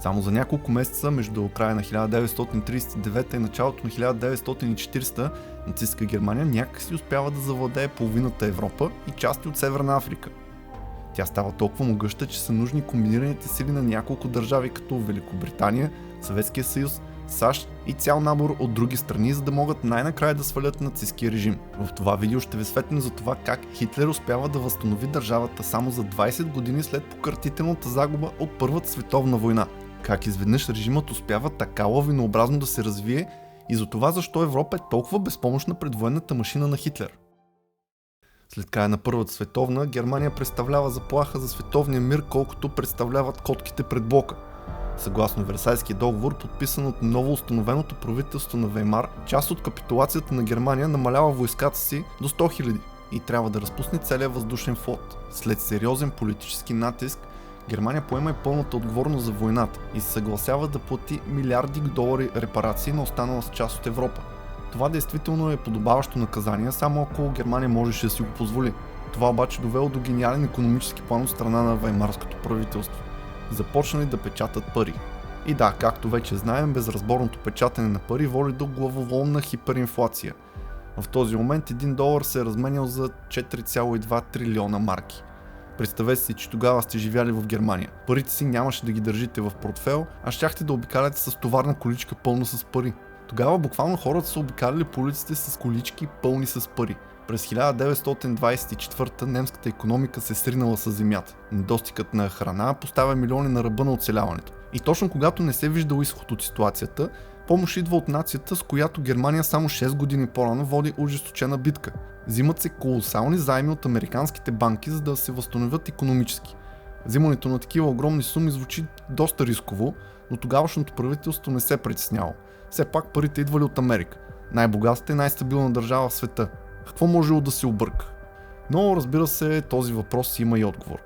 Само за няколко месеца между края на 1939 и началото на 1940 нацистска Германия някакси успява да завладее половината Европа и части от Северна Африка. Тя става толкова могъща, че са нужни комбинираните сили на няколко държави като Великобритания, Съветския съюз, САЩ и цял набор от други страни, за да могат най-накрая да свалят нацистския режим. В това видео ще ви светнем за това как Хитлер успява да възстанови държавата само за 20 години след пократителната загуба от Първата световна война. Как изведнъж режимът успява така лавинообразно да се развие и за това защо Европа е толкова безпомощна пред военната машина на Хитлер. След края на Първата световна, Германия представлява заплаха за световния мир, колкото представляват котките пред блока. Съгласно Версайския договор, подписан от ново установеното правителство на Веймар, част от капитулацията на Германия намалява войската си до 100 000 и трябва да разпусне целия въздушен флот. След сериозен политически натиск, Германия поема и пълната отговорност за войната и се съгласява да плати милиарди долари репарации на останала част от Европа. Това действително е подобаващо наказание, само ако Германия можеше да си го позволи. Това обаче довело до гениален икономически план от страна на веймарското правителство. Започнали да печатат пари. И да, както вече знаем, безразборното печатане на пари води до главоломна хиперинфлация. В този момент $1 се е разменял за 4,2 трилиона марки. Представете си, че тогава сте живяли в Германия. Парите си нямаше да ги държите в портфейл, а щяхте да обикаляте с товарна количка пълна с пари. Тогава буквално хората са обикаляли по улиците с колички пълни с пари. През 1924 немската икономика се сринала с земята. Недостигът на храна поставя милиони на ръба на оцеляването. И точно когато не се виждал изход от ситуацията, помощ идва от нацията, с която Германия само 6 години по-рано води ожесточена битка. Взимат се колосални заеми от американските банки, за да се възстановят икономически. Взимането на такива огромни суми звучи доста рисково, но тогавашното правителство не се притесняло. Все пак парите идвали от Америка, най-богатата и най-стабилна държава в света. Какво можело да се обърка? Но разбира се, този въпрос има и отговор.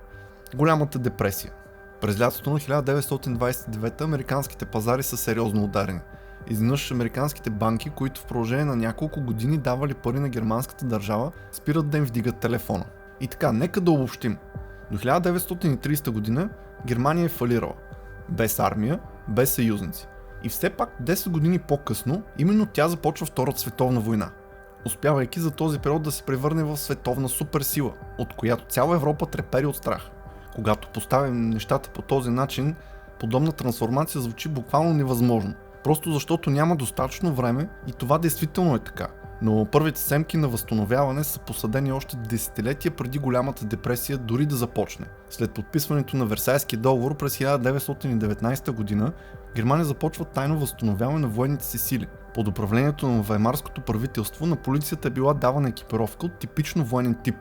Голямата депресия. През лятото на 1929 американските пазари са сериозно ударени. Изведнъж американските банки, които в продължение на няколко години давали пари на германската държава, спират да им вдигат телефона. И така, нека да обобщим. До 1930 година Германия е фалирала. Без армия, без съюзници. И все пак 10 години по-късно, именно тя започва Втората световна война, успявайки за този период да се превърне в световна суперсила, от която цяла Европа трепери от страх. Когато поставим нещата по този начин, подобна трансформация звучи буквално невъзможно, просто защото няма достатъчно време и това действително е така. Но първите семки на възстановяване са посадени още десетилетия преди голямата депресия дори да започне. След подписването на Версайския договор през 1919 година, Германия започва тайно възстановяване на военните си сили. Под управлението на веймарското правителство на полицията е била давана екипировка от типично военен тип.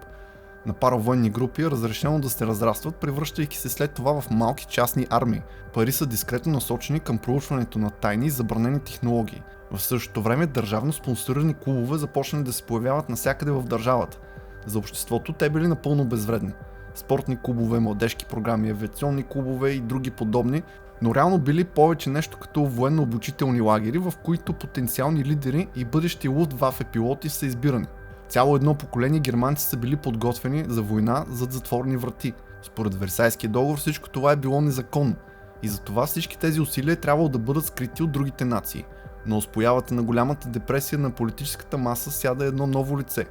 На паравоенни групи е разрешено да се разрастват, превръщайки се след това в малки частни армии. Пари са дискретно насочени към проучването на тайни и забранени технологии. В същото време държавно спонсорирани клубове започнали да се появяват навсякъде в държавата. За обществото те били напълно безвредни. Спортни клубове, младежки програми, авиационни клубове и други подобни, но реално били повече нещо като военно-обучителни лагери, в които потенциални лидери и бъдещи Луфтвафе пилоти са избирани. Цяло едно поколение германци са били подготвени за война зад затворени врати. Според Версайския договор всичко това е било незаконно и затова всички тези усилия е трябвало да бъдат скрити от другите нации. Но с появата на голямата депресия на политическата маса сяда едно ново лице.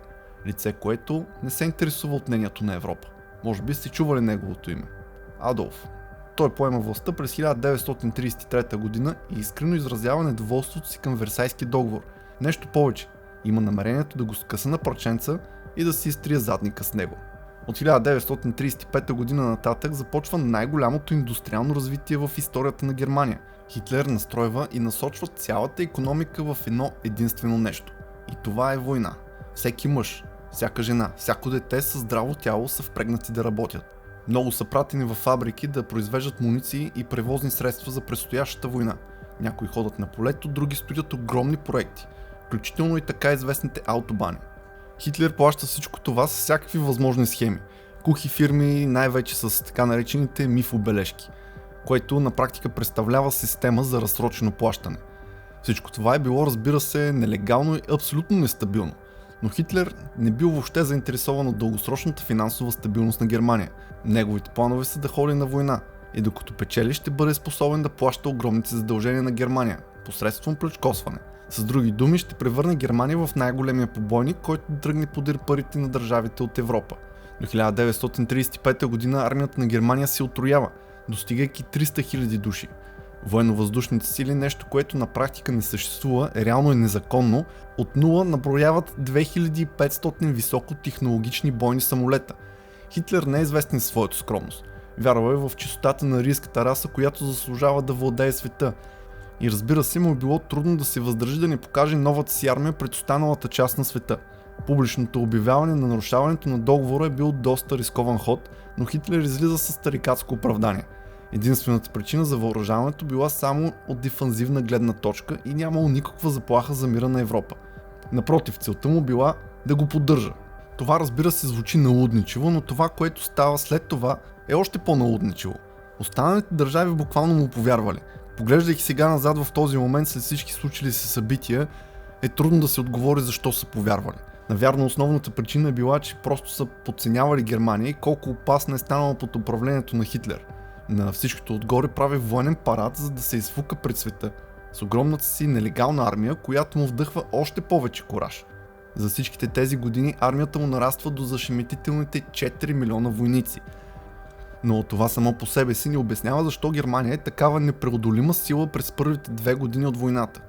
Лице, което не се интересува от мнението на Европа. Може би сте чували неговото име. Адолф. Той поема властта през 1933 година и искрено изразява недоволството си към Версайския договор. Нещо повече. Има намерението да го скъса на парченца и да си изтрие задника с него. От 1935 година нататък започва най-голямото индустриално развитие в историята на Германия. Хитлер настройва и насочва цялата икономика в едно единствено нещо. И това е война. Всеки мъж, всяка жена, всяко дете със здраво тяло са впрегнати да работят. Много са пратени във фабрики да произвеждат муниции и превозни средства за предстоящата война. Някои ходят на полето, други строят огромни проекти, включително и така известните автобани. Хитлер плаща всичко това с всякакви възможни схеми. Кухи фирми, най-вече с така наречените мифобележки, което на практика представлява система за разсрочено плащане. Всичко това е било, разбира се, нелегално и абсолютно нестабилно. Но Хитлер не бил въобще заинтересован от дългосрочната финансова стабилност на Германия. Неговите планове са да ходи на война, и докато печели ще бъде способен да плаща огромните задължения на Германия, посредством плячкосване. С други думи, ще превърне Германия в най-големия побойник, който тръгне подир парите на държавите от Европа. До 1935 година армията на Германия се отроява, достигайки 300 000 души. Военно-въздушните сили, нещо, което на практика не съществува, реално е незаконно, от нула наброяват 2500 високотехнологични бойни самолета. Хитлер не е известен със своята скромност. Вярва е в чистотата на арийската раса, която заслужава да владее света. И разбира се, му е било трудно да се въздържи да не покаже новата си армия пред останалата част на света. Публичното обявяване на нарушаването на договора е бил доста рискован ход, но Хитлер излиза с тарикатско оправдание. Единствената причина за въоръжаването била само от дефанзивна гледна точка и нямало никаква заплаха за мира на Европа. Напротив, целта му била да го поддържа. Това, разбира се, звучи налудничево, но това, което става след това, е още по-налудничево. Останалите държави буквално му повярвали. Поглеждайки сега назад в този момент след всички случили се събития, е трудно да се отговори защо са повярвали. Навярно основната причина е била, че просто са подценявали Германия и колко опасна е станала под управлението на Хитлер. На всичкото отгоре прави военен парад, за да се изфука пред света, с огромната си нелегална армия, която му вдъхва още повече кураж. За всичките тези години армията му нараства до зашеметителните 4 милиона войници. Но това само по себе си ни обяснява защо Германия е такава непреодолима сила през първите 2 години от войната.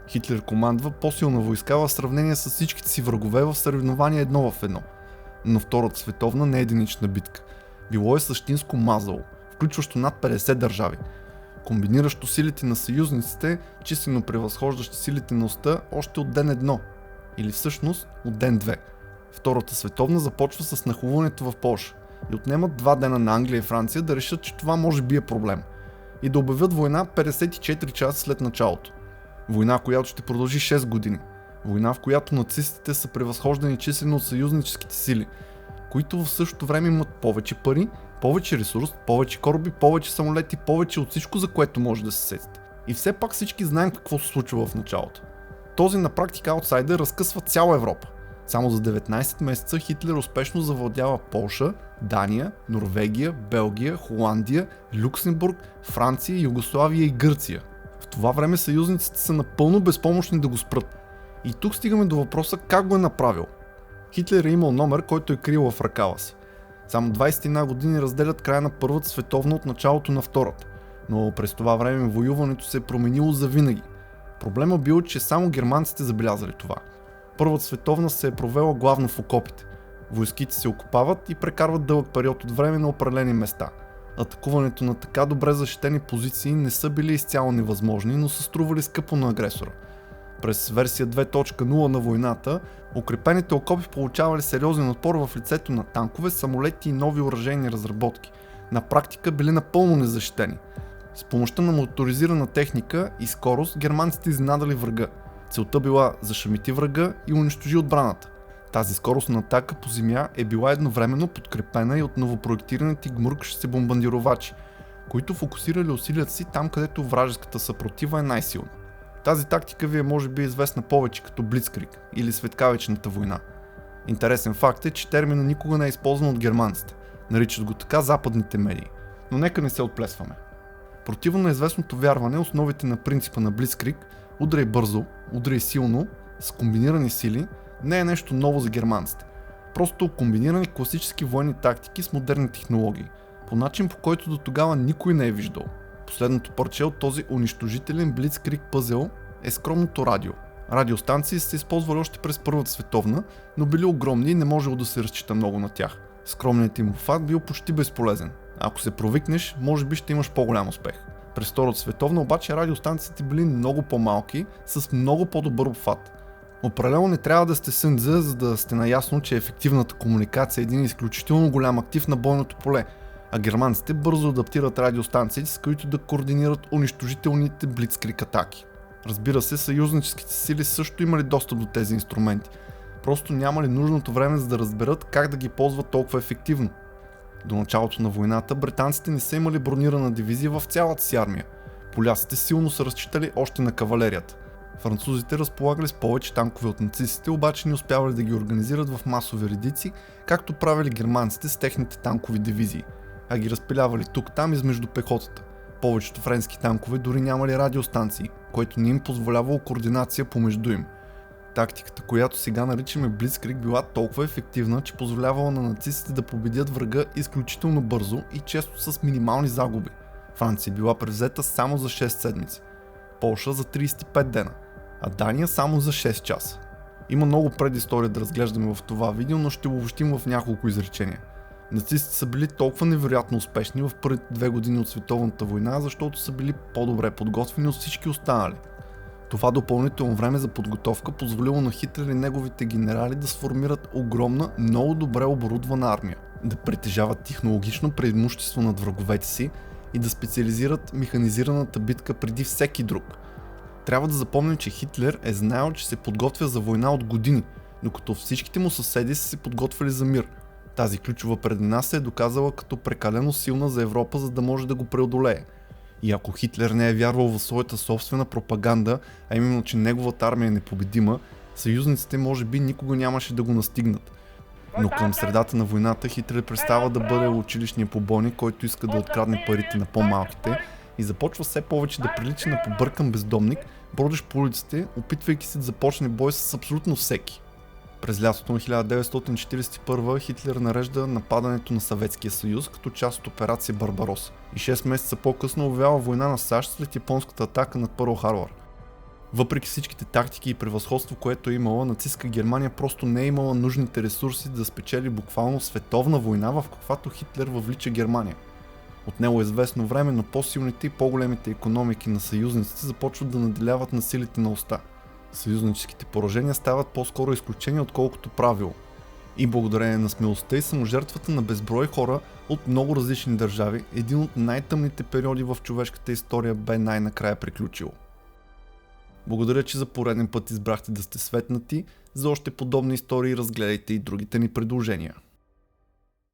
Хитлер командва по-силна войска в сравнение с всичките си врагове в съревнование 1 в 1. Но Втората световна не е единична битка. Било е същинско мазало, включващо над 50 държави, комбиниращо силите на съюзниците, числено превъзхождащи силите на оста още от ден 1, или всъщност от ден 2. Втората световна започва с нахлуването в Полша и отнемат 2 дена на Англия и Франция да решат, че това може би е проблем и да обявят война 54 часа след началото. Война, която ще продължи 6 години. Война, в която нацистите са превъзхождани числено от съюзническите сили, които в същото време имат повече пари, повече ресурс, повече кораби, повече самолети, повече от всичко, за което може да се сетите. И все пак всички знаем какво се случва в началото. Този на практика аутсайдер разкъсва цяла Европа. Само за 19 месеца Хитлер успешно завладява Полша, Дания, Норвегия, Белгия, Холандия, Люксембург, Франция, Югославия и Гърция. В това време съюзниците са напълно безпомощни да го спрат. И тук стигаме до въпроса как го е направил. Хитлер е имал номер, който е крил в ръкава си. Само 21 години разделят края на Първата световна от началото на Втората, но през това време воюването се е променило завинаги. Проблема бил, че само германците забелязали това. Първата световна се е провела главно в окопите. Войските се окопават и прекарват дълъг период от време на определени места. Атакуването на така добре защитени позиции не са били изцяло невъзможни, но са стрували скъпо на агресора. През версия 2.0 на войната, укрепените окопи получавали сериозен отпор в лицето на танкове, самолети и нови оръжейни разработки. На практика били напълно незащитени. С помощта на моторизирана техника и скорост германците изненадали врага. Целта била зашемети врага и унищожи отбраната. Тази скоростна атака по земя е била едновременно подкрепена и от новопроектираните гмуркащи се бомбардировачи, които фокусирали усилията си там, където вражеската съпротива е най-силна. Тази тактика ви е може би известна повече като Блицкриг или Светкавичната война. Интересен факт е, че термина никога не е използван от германците. Наричат го така западните медии. Но нека не се отплесваме. Противно на известното вярване, основите на принципа на Блицкриг, удряй бързо, удряй силно, с комбинирани сили, не е нещо ново за германците. Просто комбинирани класически военни тактики с модерни технологии, по начин, по който до тогава никой не е виждал. Последното парче от този унищожителен Блицкриг пъзел е скромното радио. Радиостанции са се използвали още през Първата световна, но били огромни и не можело да се разчита много на тях. Скромният им обхват бил почти безполезен. Ако се провикнеш, може би ще имаш по-голям успех. През Втората световна обаче радиостанциите били много по-малки, с много по-добър обхват. Определено не трябва да сте съндза, за да сте наясно, че ефективната комуникация е един изключително голям актив на бойното поле, а германците бързо адаптират радиостанциите, с които да координират унищожителните блицкриг атаки. Разбира се, съюзническите сили също имали достъп до тези инструменти, просто нямали нужното време за да разберат как да ги ползват толкова ефективно. До началото на войната британците не са имали бронирана дивизия в цялата си армия. Поляците силно са разчитали още на кавалерията. Французите разполагали с повече танкове от нацистите, обаче не успявали да ги организират в масови редици, както правили германците с техните танкови дивизии. а ги разпилявали тук-там измежду пехотата. Повечето френски танкове дори нямали радиостанции, което не им позволявало координация помежду им. Тактиката, която сега наричаме Блицкриг, била толкова ефективна, че позволявала на нацистите да победят врага изключително бързо и често с минимални загуби. Франция била превзета само за 6 седмици, Полша за 35 дена, а Дания само за 6 часа. Има много предистория да разглеждаме в това видео, но ще обобщим в няколко изречения. Нацистите са били толкова невероятно успешни в първите 2 години от Световната война, защото са били по-добре подготвени от всички останали. Това допълнително време за подготовка позволило на Хитлер и неговите генерали да сформират огромна, много добре оборудвана армия, да притежават технологично преимущество над враговете си и да специализират механизираната битка преди всеки друг. Трябва да запомним, че Хитлер е знаел, че се подготвя за война от години, докато всичките му съседи са се подготвили за мир. Тази ключова преднина се е доказала като прекалено силна за Европа, за да може да го преодолее. И ако Хитлер не е вярвал в своята собствена пропаганда, а именно, че неговата армия е непобедима, съюзниците може би никога нямаше да го настигнат. Но към средата на войната Хитлер престава да бъде училищния побойник, който иска да открадне парите на по-малките и започва все повече да прилича на побъркан бездомник, бродещ по улиците, опитвайки се да започне бой с абсолютно всеки. През лятото на 1941 Хитлер нарежда нападането на Съветския съюз като част от операция Барбарос и 6 месеца по-късно обявява война на САЩ след японската атака над Пърл Харбър. Въпреки всичките тактики и превъзходство, което е имала, нацистска Германия просто не е имала нужните ресурси да спечели буквално световна война, в каквато Хитлер въвлича Германия. От него известно време, но по-силните и по-големите икономики на съюзниците започват да наделяват на силите на оста. Съюзническите поражения стават по-скоро изключение, отколкото правило. И благодарение на смелостта и саможертвата на безброй хора от много различни държави, един от най-тъмните периоди в човешката история бе най-накрая приключил. Благодаря, че за пореден път избрахте да сте светнати. За още подобни истории разгледайте и другите ни предложения.